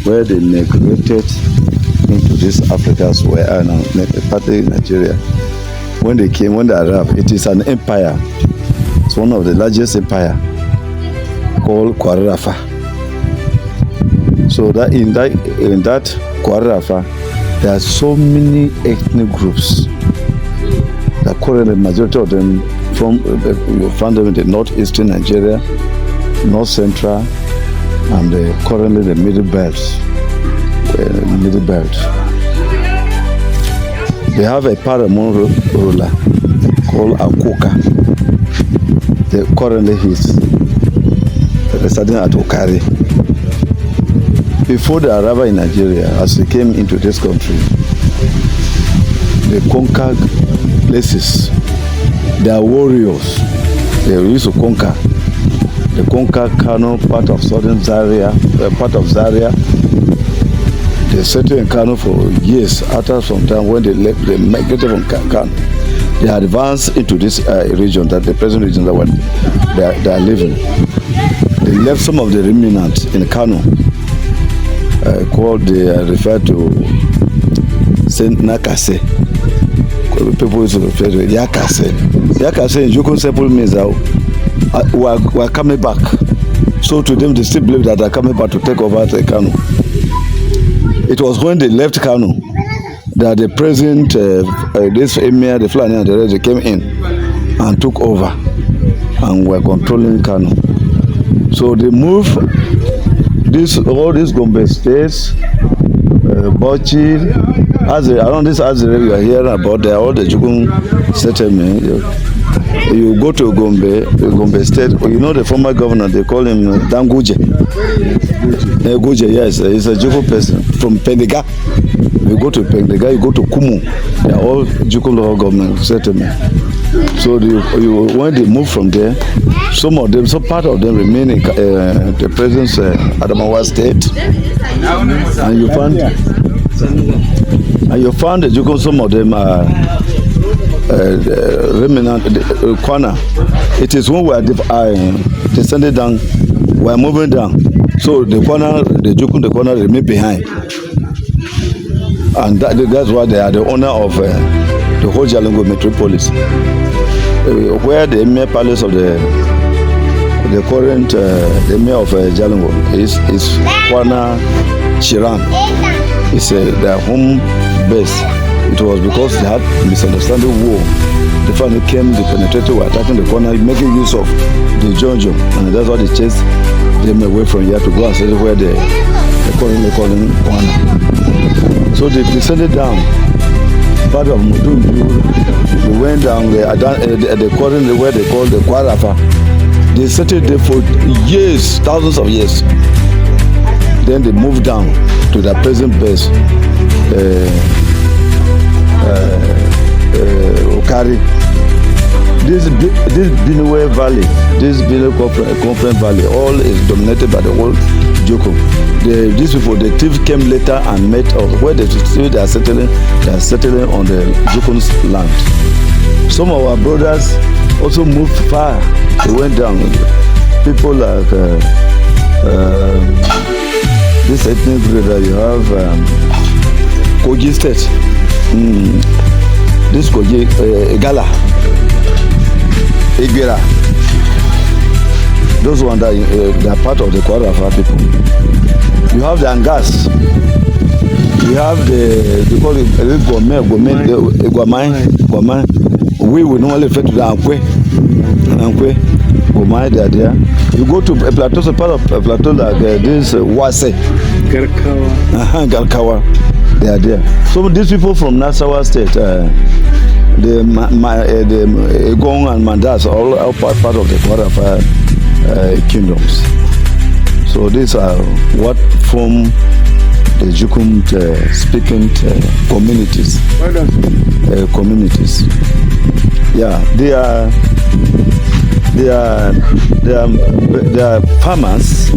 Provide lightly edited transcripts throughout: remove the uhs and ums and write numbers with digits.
where they migrated into this Africa, where now, partly Nigeria. When they arrived, it is an empire. It's one of the largest empire called Kwarafa. So that in that Kwarafa, there are so many ethnic groups. The current majority of them you find them in the northeastern Nigeria, north central, and currently the middle belt. They have a paramount ruler called Akuka. Currently he's residing at Okari. Before the arrival in Nigeria, as they came into this country, they conquered places. They are warriors. They used to conquer. They conquered Kano, part of southern Zaria, They settled in Kano for years. After some time, when they left, they migrated from Kano. They advanced into this region, that the present region that they are living. They left some of the remnants in Kano, they refer to Saint Nakase. People used to refer to Yakase. Yakase in Jukun simple means that we are coming back. So to them, they still believe that they are coming back to take over the Kano. It was when they left Kano that the present, this emir, the Fulani and the rest, they came in and took over and were controlling Kano. So they moved all these Gombe states, Bauchi, around this Azere you are hearing about, they are all the Jukun settlement. You go to Gombe state, you know the former governor, they call him Danguje. Guje, yes, he's a Jukun person from Pendega. You go to Pendega, you go to Kumu, they are all Jukun local government settlement. So when they move from there, some part of them remain in the present Adamawa state, and you found the Jukun, some of them are remnant Kwana. It is when we are descending down, we are moving down. So the Jukun, the Kwana remain behind, and that's why they are the owner of the whole Jalingo metropolis, where the emir palace of the current emir of Jalingo is Kwana Chiran. It's their home base. It was because they had misunderstanding war. The family came, they penetrated, were attacking the corner, making use of the Jonjo, and that's why they chased them away from here to go and settle where they currently calling Kwana. So they descended down. Part of Mudunju, we went down the current where they call the Kwarafa. They settled there for years, thousands of years. Then they moved down to their present base, Okari. This Benue Valley, this Benue Conference Valley, all is dominated by the old Jukun. These people, the thief came later and met us. Where they are settling on the Jukun's land. Some of our brothers also moved far. They went down. People like this ethnic group that you have, Kogi State. This Kogi, Igala, Igbira. Those ones that they are part of the Kwarafa people. You have the Angas. You have they call it Gwamai. We will normally refer to the Ankwe, Gwamai, they are there. You go to a plateau, so part of a plateau like this Wase, Garkawa, they are there. So these people from Nassau State, the Egong and Mandas, all part of the Kwarafa kingdoms. So these are what form the Jukun speaking communities. Yeah, they are farmers.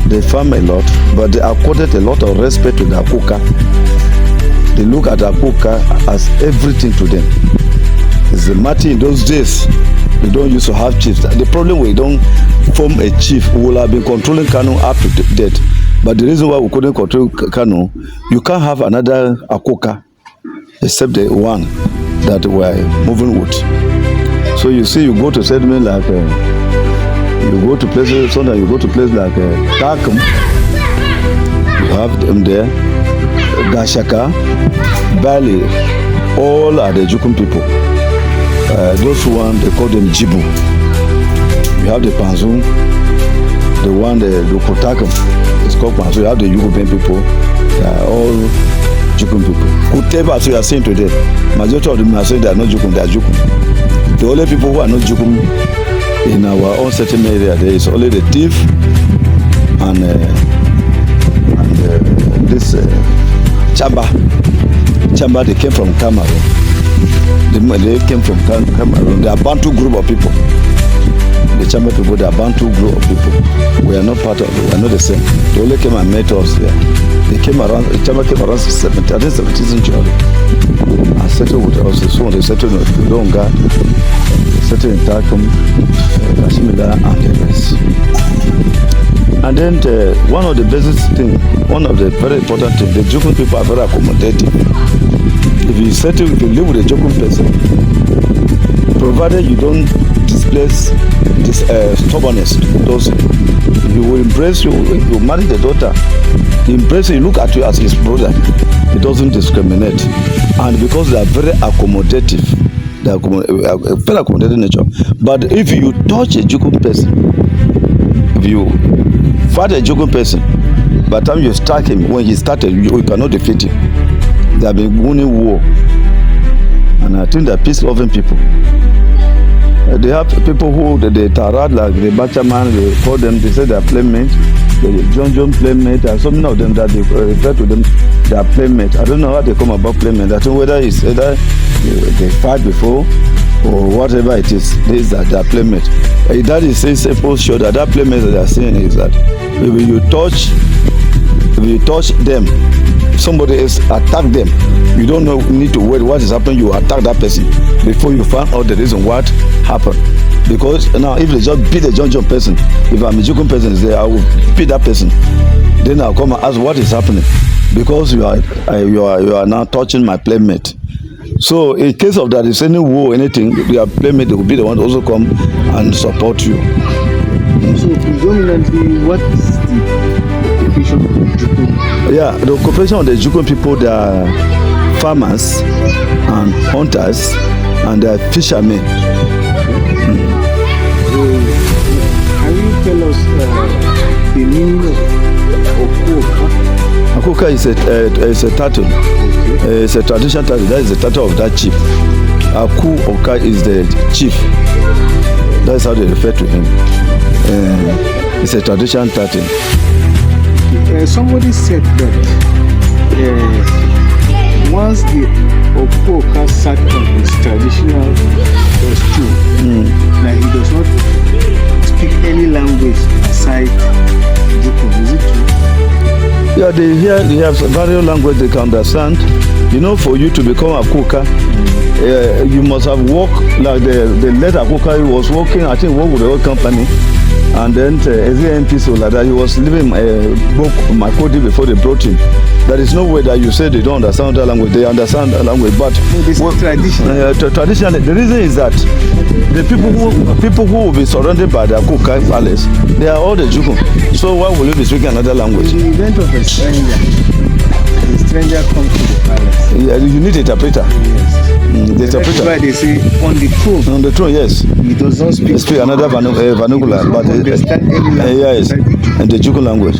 They farm a lot, but they accorded a lot of respect to the Akuka. They look at Akuka as everything to them. It's the matter in those days. They don't used to have chiefs. The problem we don't form a chief who will have been controlling Kano up to death. But the reason why we couldn't control Kano, you can't have another Akoka except the one that we're moving with. So you see, you go to settlement like, you go to places, sometimes you go to places like Takum, you have them there, Gashaka, Bali, all are the Jukun people. Those one, they call them Jibu. You have the Panzun, the one, the Kotakum, it's called Panzun. You have the Yuguben people, they are all Jukun people. Whatever as we are saying today, majority of them are saying they are not Jukun, they are Jukun. The only people who are not Jukun in our own settlement area, there is only the thief and this Chamba, they came from Cameroon. They came from Cameroon. They are Bantu group of people. The Chamba people, they are Bantu group of people. We are not part of it. We are not the same. They only came and met us there. They came around. The Chamba came around 17th century and settled with us. So they settled in Kudonga, settled in Takum, Kashmira, and the rest. And then one of the basic things, one of the very important things, the Jukun people are very accommodating. If you live with a Jukun person, provided you don't displace this stubbornness, he will embrace you. If you marry the daughter, he embraces you, look at you as his brother. He doesn't discriminate. And because they are very accommodative, they are very accommodative nature. But if you touch a Jukun person, if you fight a Jukun person, by the time you strike him, when he started, you cannot defeat him. They have been winning war. And I think they're peace-loving people. They have people who, the Tarad, like the Bachaman, they call them, they say they are playmates. The John playmate, and some of them that they refer to them, they are playmates. I don't know how they come about playmates. I don't know whether it's either they fight before or whatever it is. They are playmates. That is a simple show that playmate that they are saying is that if you touch them, somebody else attack them, you don't need to wait what is happening. You attack that person before you find out the reason what happened. Because now if they just beat the John person, if I'm a Jukun person is there, I will beat that person. Then I'll come and ask what is happening, because you are now touching my playmate. So in case of that, if any war, anything, your playmate, they will be the one to also come and support you. So predominantly, what is the occupation of the Jukun? Yeah, the occupation of the Jukun people, they are farmers and hunters and they are fishermen. Can you tell us the meaning of Akoka? Akoka is a title. Okay. It's a traditional title. That is the title of that chief. Akoka is the chief. That's how they refer to him. It's a traditional title. Somebody said that once the Akoka sat on his traditional costume, that he does not speak any language aside Jukun. Is it true? Yeah, they have various languages they can understand. You know, for you to become a Akoka, you must have worked like the late Akoka. He was working, I think, worked with the old company. And then as an MP, so like that, he was living book Makodi before they brought him. There is no way that you say they don't understand that language. They understand that language, but traditionally, the reason is that the people who will be surrounded by the Akoka palace, they are all the Jukun. So why will you be speaking another language? In the event of a stranger comes to the palace. Yeah, you need an interpreter. Yes. The interpreter. That's why they say on the throne. On the throne, yes. He does not speak another vernacular, but yes, and the Jukun language.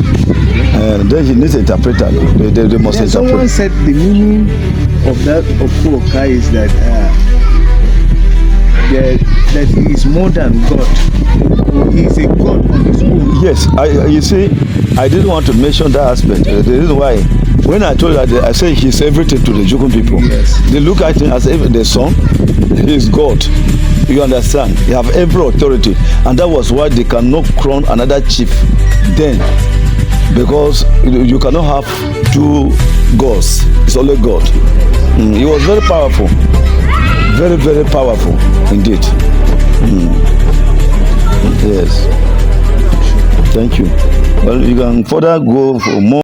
And then he needs an interpreter. They must interpret. Someone said the meaning of that Akoka is that that he is more than God. He is a God on his own. Yes, you see, I didn't want to mention that aspect. The reason why, when I told that, I said he's everything to the Jukun people. Yes. They look at him as if the son is God. You understand? They have every authority, and that was why they cannot crown another chief then, because you cannot have two gods. It's only God. He was very powerful, very, very powerful indeed. Yes. Thank you. Well, you can further go for more.